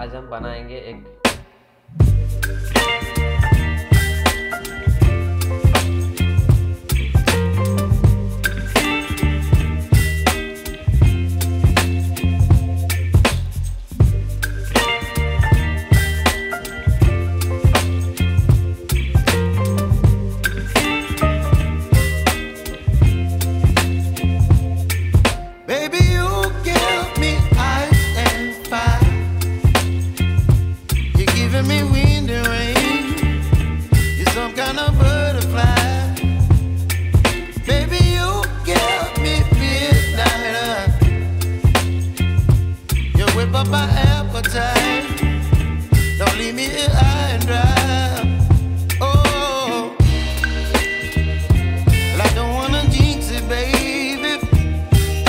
आज हम बनाएंगे एक me wind and rain. You're some kind of butterfly. Baby, you give me midnight. You whip up my appetite. Don't leave me here high and dry. Oh, well, I don't wanna jinx it, baby,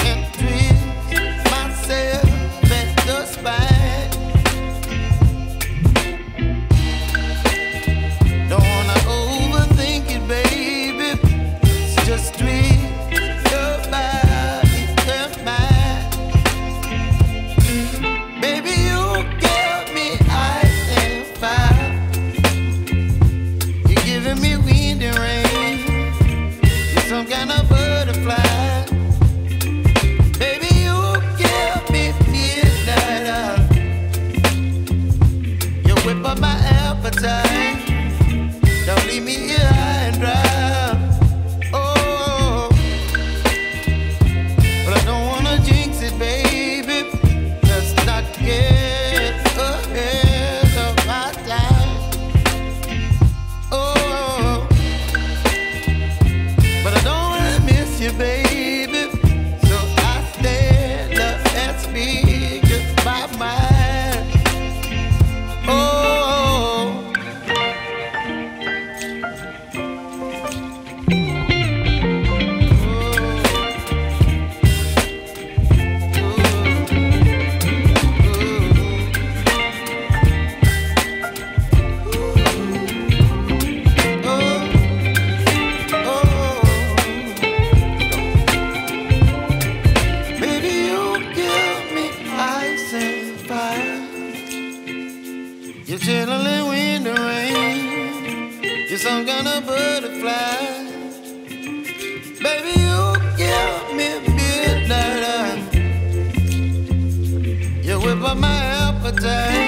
and twist myself at the spine. Just twist your body and mine. Baby, you give me ice and fire. You're giving me wind and rain. You're some kind of butterfly. Baby, you give me midnight. You whip up my appetite. Don't leave me here high and dry. Baby, so I stand up and speak just my mind. Oh, you're chilling wind and rain. You're some kind of butterfly. Baby, you give me midnight. You whip up my appetite.